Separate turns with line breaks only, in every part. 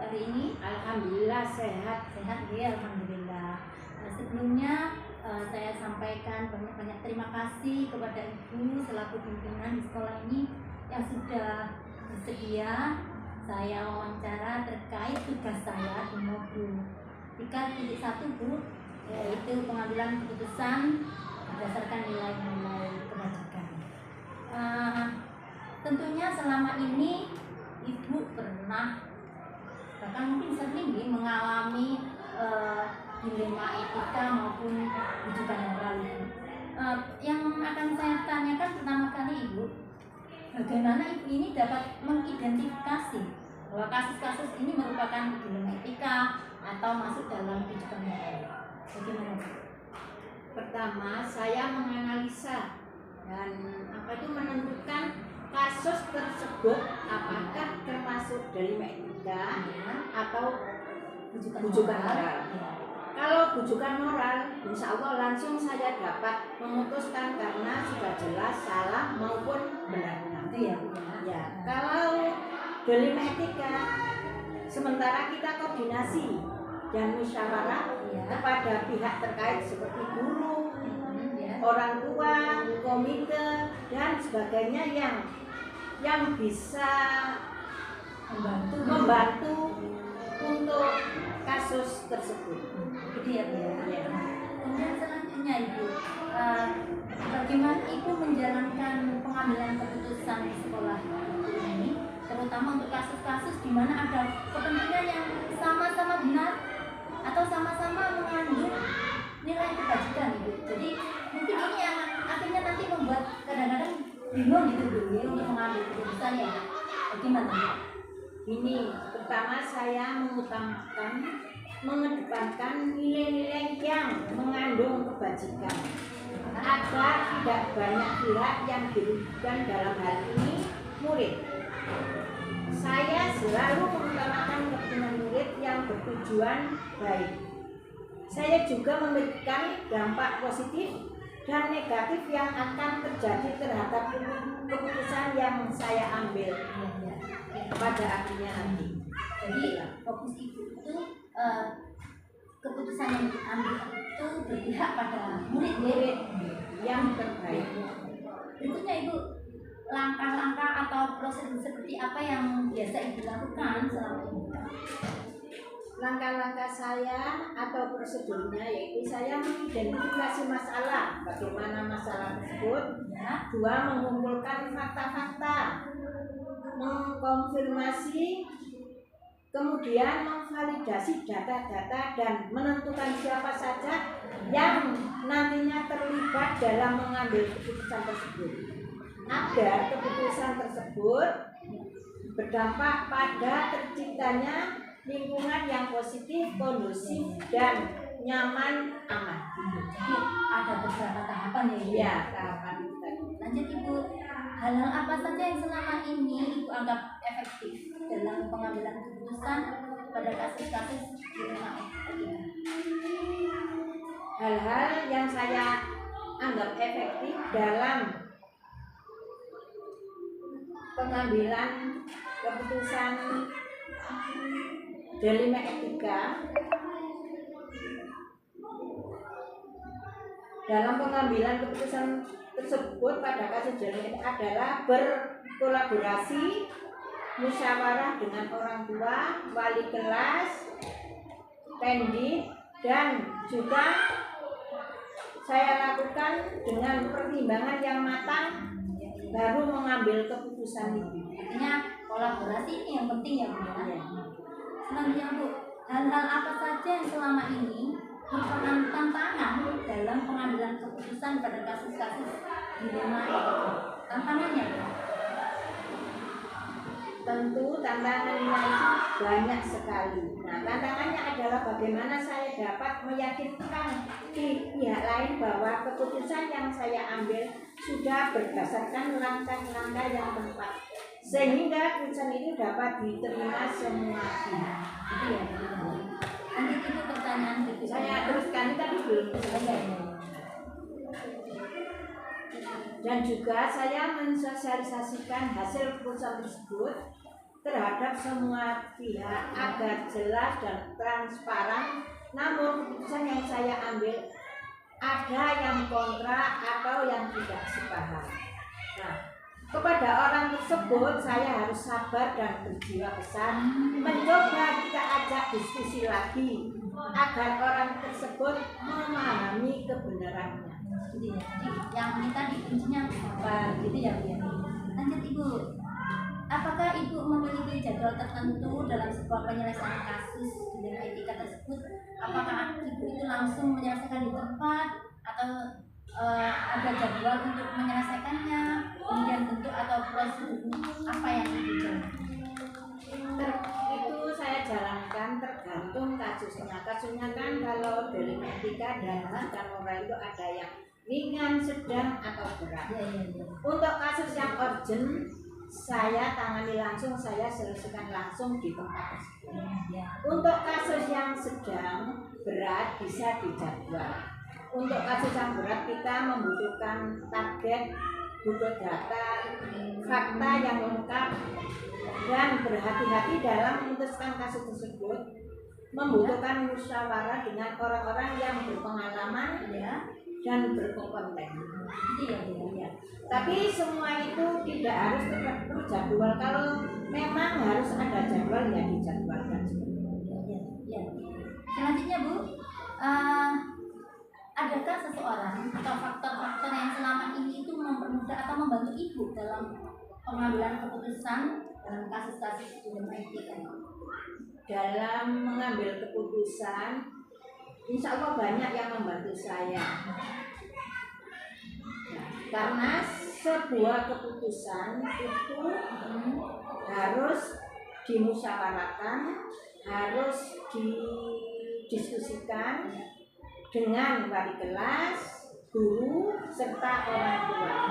hari ini?
Alhamdulillah sehat.
Sehat ya, alhamdulillah. Sebelumnya saya sampaikan banyak-banyak terima kasih kepada Ibu selaku pimpinan di sekolah ini yang sudah bersedia saya wawancara terkait tugas saya di modul 3.1 Bu, yaitu pengambilan keputusan berdasarkan nilai-nilai kebajikan. Tentunya selama ini Ibu pernah, bahkan mungkin sering mengalami dilema etika maupun rujukan moral. Yang akan saya tanyakan pertama kali Ibu, bagaimana Ibu ini dapat mengidentifikasi bahwa kasus-kasus ini merupakan dilema etika atau masuk dalam rujukan moral? Bagaimana Bu?
Pertama, saya menganalisa dan menentukan kasus tersebut apakah termasuk dilema etika atau rujukan moral. Kalau rujukan moral, insya Allah langsung saya dapat memutuskan karena sudah jelas salah maupun benar. Ya. Kalau dilema etika, sementara kita koordinasi dan musyawarah kepada pihak terkait seperti guru, orang tua, komite dan sebagainya yang bisa membantu untuk kasus tersebut.
Ya. Kemudian selanjutnya Ibu, bagaimana Ibu menjalankan pengambilan keputusan di sekolah ini, terutama untuk kasus-kasus di mana ada kepentingan yang sama-sama benar atau sama-sama mengandung nilai kebajikan Ibu. Jadi mungkin ini yang akhirnya nanti membuat kadang-kadang bingung gitu Bu ya, untuk mengambil keputusan ya. Bagaimana?
Ini pertama saya mengedepankan nilai-nilai yang mengandung kebajikan agar tidak banyak pihak yang dirugikan, dalam hal ini murid. Saya selalu mengutamakan kepentingan murid yang bertujuan baik. Saya juga memberikan dampak positif dan negatif yang akan terjadi terhadap keputusan yang saya ambil pada akhirnya nanti.
Jadi fokus Ibu itu keputusan yang diambil itu berpihak pada murid
yang terbaik.
Berikutnya Ibu, langkah-langkah atau prosedur seperti apa yang biasa Ibu lakukan selama ini?
Langkah-langkah saya atau prosedurnya yaitu saya mengidentifikasi masalah, bagaimana masalah tersebut. Dua, mengumpulkan fakta-fakta, mengkonfirmasi, kemudian memvalidasi data-data dan menentukan siapa saja yang nantinya terlibat dalam mengambil keputusan tersebut, agar keputusan tersebut berdampak pada terciptanya lingkungan yang positif, kondusif, dan nyaman, aman.
Jadi ada beberapa tahapan
ya? Tahapan itu.
Lanjut Ibu, hal-hal apa saja yang selama ini Ibu anggap efektif dalam pengambilan keputusan pada kasus-kasus dilema etika?
Hal-hal yang saya anggap efektif dalam pengambilan keputusan dilema etika, dalam pengambilan keputusan tersebut pada kasus dilema etika adalah berkolaborasi, musyawarah dengan orang tua, wali kelas, pendidik, dan juga saya lakukan dengan pertimbangan yang matang baru mengambil keputusan itu.
Artinya kolaborasi ini yang penting ya Bu ya. Selanjutnya Bu, hal-hal apa saja yang selama ini merupakan tantangan dalam pengambilan keputusan pada kasus-kasus dilema etika? Tantangannya Bu?
Tentu tantangannya itu banyak sekali. Nah, tantangannya adalah bagaimana saya dapat meyakinkan di pihak lain bahwa keputusan yang saya ambil sudah berdasarkan langkah-langkah yang tepat, sehingga keputusan itu dapat diterima semua pihak.
Itu ya. Lanjut Ibu, pertanyaan berikutnya.
Saya teruskan tadi belum selesai. Dan juga saya mensosialisasikan hasil keputusan tersebut terhadap semua pihak agar jelas dan transparan. Namun keputusan yang saya ambil ada yang kontra atau yang tidak sepaham. Nah, kepada orang tersebut saya harus sabar dan berjiwa besar, mencoba kita ajak diskusi lagi agar orang tersebut memahami kebenarannya.
Jadi yang minta kuncinya apa gitu ya Bu ya. Lanjut Ibu. Apakah Ibu memiliki jadwal tertentu dalam sebuah penyelesaian kasus dengan etika tersebut? Apakah Ibu itu langsung menyelesaikan di tempat atau ada jadwal untuk menyelesaikannya? Kemudian bentuk atau prosedur apa yang Ibu jalankan?
Itu saya jalankan tergantung kasusnya. Kasusnya kan kalau delik etika dan kejukan moral itu ada yang ringan, sedang, atau berat. Untuk kasus yang urgent, saya tangani langsung, saya selesaikan langsung di tempat tersebut. Untuk kasus yang sedang, berat bisa dijadwal. Untuk kasus yang berat kita membutuhkan target, butuh data, fakta yang lengkap, dan berhati-hati dalam memutuskan kasus tersebut. Membutuhkan musyawarah dengan orang-orang yang berpengalaman dan berkompeten. Tapi semua itu tidak harus terjadwal. Kalau memang harus ada jadwal ya dijadwalkan.
Selanjutnya Bu, adakah seseorang atau faktor-faktor yang selama ini itu mempermudah atau membantu Ibu dalam pengambilan keputusan dalam kasus-kasus etika?
Dalam mengambil keputusan, insya Allah banyak yang membantu saya. Karena sebuah keputusan itu harus dimusyawarahkan, harus didiskusikan dengan wali kelas, guru, serta orang tua.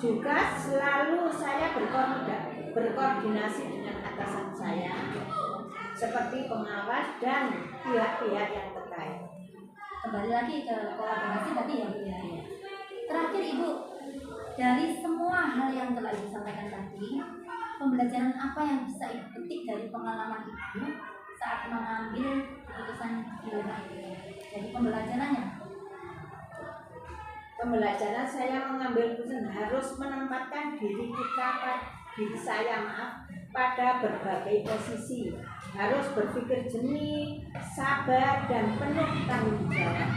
Juga selalu saya berkoordinasi dengan atasan saya, seperti pengawas dan pihak-pihak yang terkait.
Kembali lagi ke kolaborasi tadi ya Bu ya. Terakhir Ibu, dari semua hal yang telah Ibu sampaikan tadi, pembelajaran apa yang bisa Ibu petik dari pengalaman Ibu saat mengambil keputusan dilema ini? Jadi pembelajarannya?
Pembelajaran saya mengambil keputusan harus menempatkan diri saya pada berbagai posisi, harus berpikir jernih, sabar, dan penuh tanggung jawab.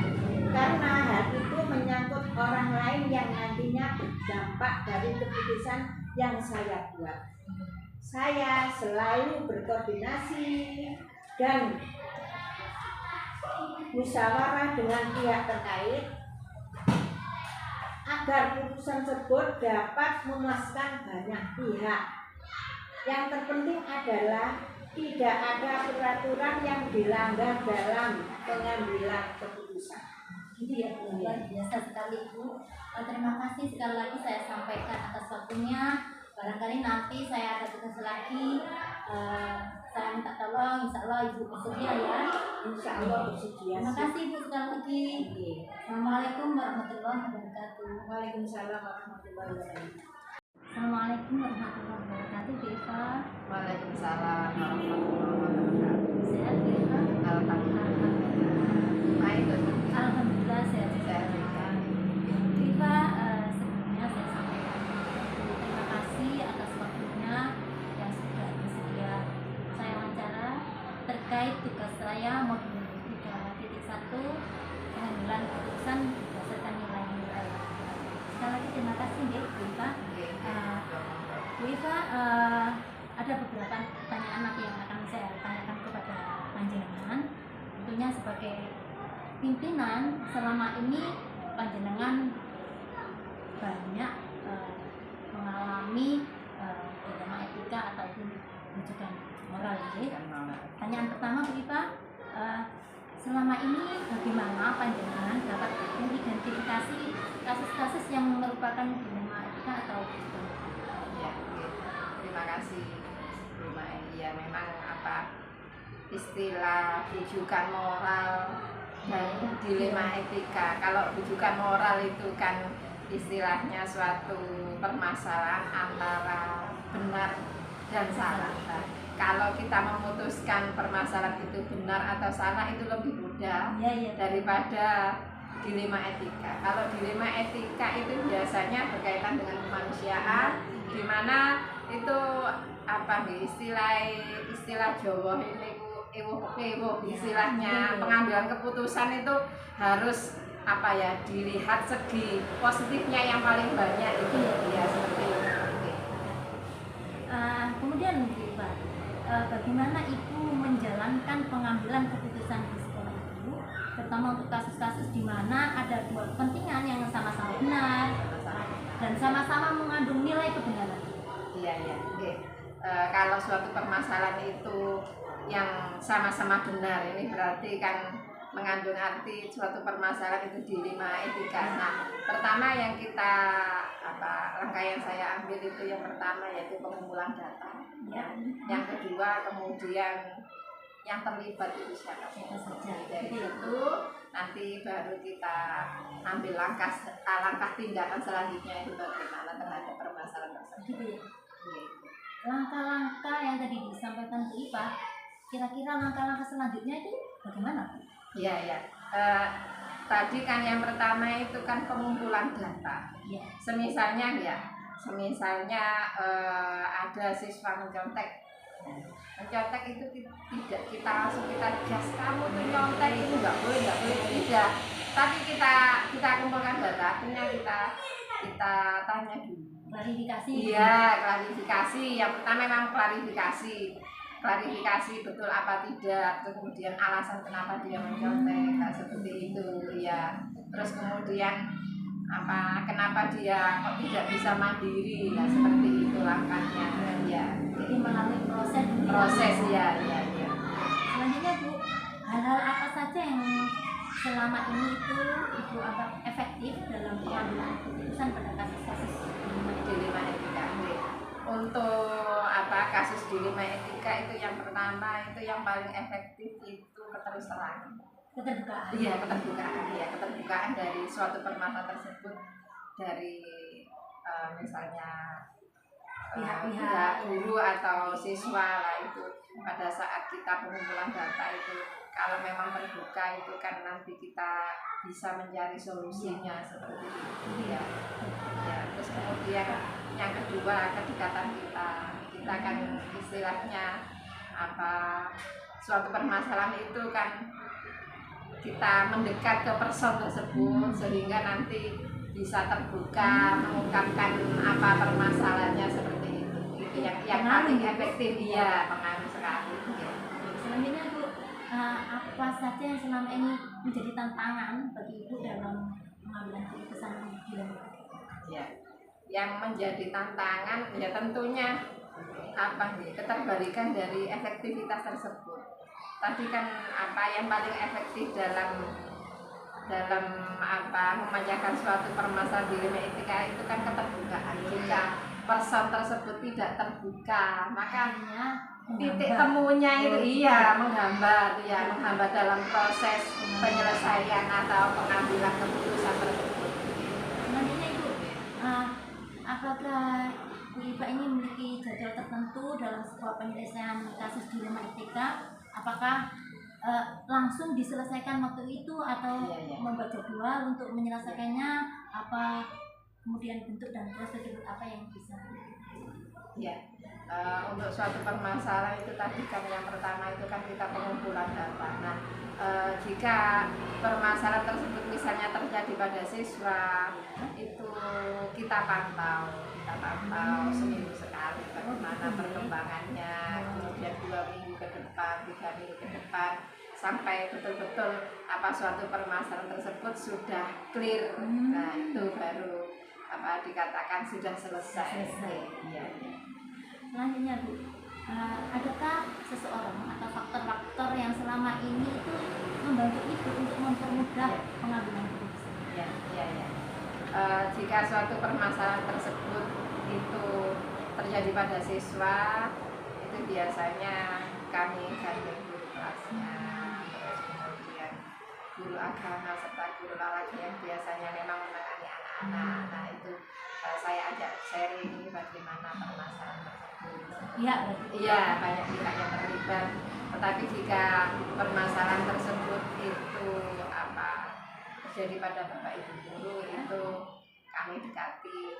Karena hal itu menyangkut orang lain yang nantinya berdampak dari keputusan yang saya buat. Saya selalu berkoordinasi dan musyawarah dengan pihak terkait agar keputusan tersebut dapat memuaskan banyak pihak. Yang terpenting adalah tidak ada peraturan yang dilanggar dalam pengambilan keputusan.
Gitu ya Bu, luar biasa sekali Bu. Terima kasih sekali lagi saya sampaikan atas waktunya. Barangkali nanti saya ada tugas lagi. Saya minta tolong, insya Allah Ibu bersedia ya.
Insya Allah bersedia.
Terima kasih Bu sekali lagi. Assalamualaikum warahmatullahi wabarakatuh.
Waalaikumsalam warahmatullahi wabarakatuh.
Assalamualaikum warahmatullahi wabarakatuh. Eva.
Waalaikumsalam warahmatullahi wabarakatuh.
Sehat Eva?
Alhamdulillah. Baik,
Alhamdulillah sehat.
saya berikan.
Eva, sebelumnya saya sampaikan terima kasih atas waktunya yang sudah bersedia saya wawancara terkait tugas saya modul 3.1 pengambilan keputusan berdasarkan nilai-nilai. Sekali lagi terima kasih Bu Eva. Bu Eva, ada beberapa pertanyaan yang akan saya tanyakan kepada panjenengan. Tentunya sebagai pimpinan, selama ini panjenengan banyak mengalami dilema etika ataupun rujukan moral. Pertanyaan pertama Bu Eva, selama ini bagaimana panjenengan dapat mengidentifikasi kasus-kasus yang merupakan dilema etika atau rujukan moral?
Ya, terima kasih Bu Mai. Ya, memang istilah rujukan moral dan dilema etika. Kalau rujukan moral itu kan istilahnya suatu permasalahan antara benar dan salah. Nah, kalau kita memutuskan permasalahan itu benar atau salah itu lebih mudah daripada dilema etika. Kalau dilema etika itu biasanya berkaitan dengan kemanusiaan, di mana itu apa nih istilah Jawa ini istilahnya pengambilan keputusan itu harus apa ya, dilihat segi positifnya yang paling banyak itu ya seperti itu.
Kemudian Bu Ipa, bagaimana Ibu menjalankan pengambilan keputusan di sekolah itu, terutama untuk kasus-kasus di mana ada dua kepentingan yang sama-sama benar dan sama-sama mengandung nilai kebenaran?
Iya. Kalau suatu permasalahan itu yang sama-sama benar, ini berarti kan mengandung arti suatu permasalahan itu dilema etika. Nah, pertama yang kita langkah yang saya ambil itu yang pertama yaitu pengumpulan data. Yang kedua kemudian yang terlibat itu siapa saja. Dari itu nanti baru kita ambil langkah tindakan selanjutnya itu bagaimana terhadap permasalahan tersebut.
Langkah-langkah yang tadi disampaikan Bu Ipa, kira-kira langkah-langkah selanjutnya itu bagaimana?
Iya. Tadi kan yang pertama itu kan pengumpulan data. Semisalnya ada siswa mencontek itu tidak kita langsung kita gas, kamu tuh nyontek itu nggak boleh tidak. Tapi kita kumpulkan data, akhirnya kita tanya dulu.
Klarifikasi.
Iya, klarifikasi. Yang pertama memang klarifikasi betul apa tidak, kemudian alasan kenapa dia mencontek, seperti itu ya. Terus kemudian kenapa dia kok tidak bisa mandiri, seperti itu langkahnya ya.
Jadi melalui proses
ya.
Selanjutnya Bu, hal-hal apa saja yang selama ini itu Ibu anggap efektif dalam pengambilan keputusan pada kasus-kasus
dilema etika? Untuk kasus dilema etika itu yang pertama itu yang paling efektif itu keterbukaan. Keterbukaan dari suatu permasalahan tersebut dari misalnya pihak guru atau siswa lah, itu pada saat kita pengumpulan data itu kalau memang terbuka itu kan nanti kita bisa mencari solusinya seperti itu ya. Terus kemudian yang kedua kedekatan kita kan istilahnya suatu permasalahan itu kan kita mendekat ke person tersebut sehingga nanti bisa terbuka mengungkapkan permasalahannya seperti itu. Itu yang paling efektif pengaruh sekali.
Selanjutnya Bu, apa saja yang selama ini menjadi tantangan bagi Ibu dalam pengambilan keputusan
yang menjadi tantangan ya tentunya keterbalikan dari efektivitas tersebut. Tadi kan yang paling efektif dalam memanjakan suatu permasalahan dilema etika itu kan keterbukaan. Jika person tersebut tidak terbuka, maka titik temunya itu menghambat dalam proses penyelesaian atau pengambilan keputusan tersebut.
Selanjutnya Ibu, apakah Bu Ipa ini memiliki jadwal tertentu dalam sebuah penyelesaian kasus dilema etika? Apakah langsung diselesaikan waktu itu atau membuat jadwal untuk menyelesaikannya? Kemudian bentuk dan prosedur apa yang bisa?
Untuk suatu permasalahan itu tadi kan yang pertama itu kan kita pengumpulan data. Nah, jika permasalahan tersebut misalnya terjadi pada siswa, itu kita pantau seminggu sekali bagaimana perkembangannya, kemudian 2 minggu ke depan, 3 minggu ke depan, sampai betul-betul suatu permasalahan tersebut sudah clear. Nah, itu baru dikatakan sudah selesai.
Selanjutnya Bu, adakah seseorang atau faktor-faktor yang selama ini itu membantu Ibu untuk mempermudah pengambilan keputusan?
Jika suatu permasalahan tersebut itu terjadi pada siswa, itu biasanya kami gandeng guru kelasnya, terus kemudian guru agama serta guru laki yang biasanya memang menangani anak-anak. Nah, itu saya ajak sharing bagaimana permasalahan tersebut.
Iya, berarti.
Iya, banyak pihak yang terlibat. Tetapi jika permasalahan tersebut itu terjadi pada Bapak Ibu guru, itu kami dekati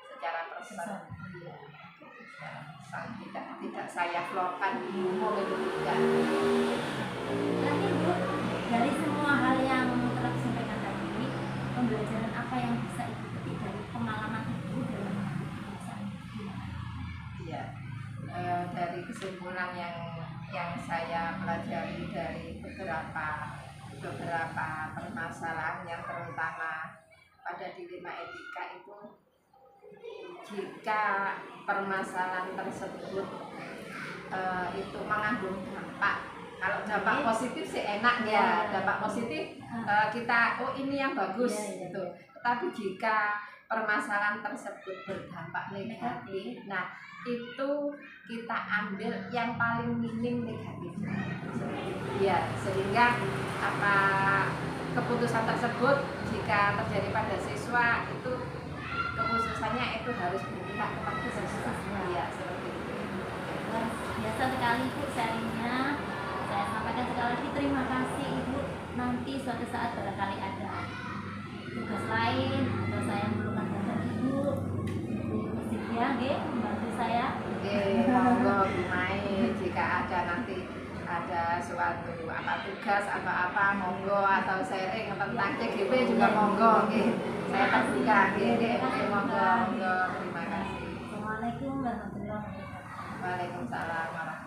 secara personal. Iya, secara personal. Tidak saya vlogkan di umum, itu tidak.
Berarti Bu, dari semua hal yang telah disampaikan tadi, pembelajaran apa yang bisa Ibu petik dari pengalaman Ibu dalam perusahaan ini?
Iya, dari kesimpulan yang saya pelajari dari beberapa permasalahan yang terutama pada dilema etika itu, jika permasalahan tersebut itu mengandung dampak. Kalau dampak positif sih enak ya, dampak positif kita ini yang bagus gitu. Tetapi jika permasalahan tersebut berdampak negatif, nah itu kita ambil yang paling minim negatifnya. Ya, sehingga keputusan tersebut jika terjadi pada siswa itu keputusannya itu harus berpihak kepada siswa. Ya, seperti itu.
Biasa sekali Bu sharingnya. Saya sampaikan sekali lagi terima kasih Ibu. Nanti suatu saat barangkali ada tugas lain atau saya memerlukan bantuan Ibu, bersedia membantu saya.
Monggo Bu Mai, jika ada nanti ada suatu tugas apa monggo, atau sharing tentang CGP juga monggo. Saya terbuka. Monggo. Terima kasih.
Assalamualaikum warahmatullahi wabarakatuh.
Waalaikumsalam warahmatullahi wabarakatuh.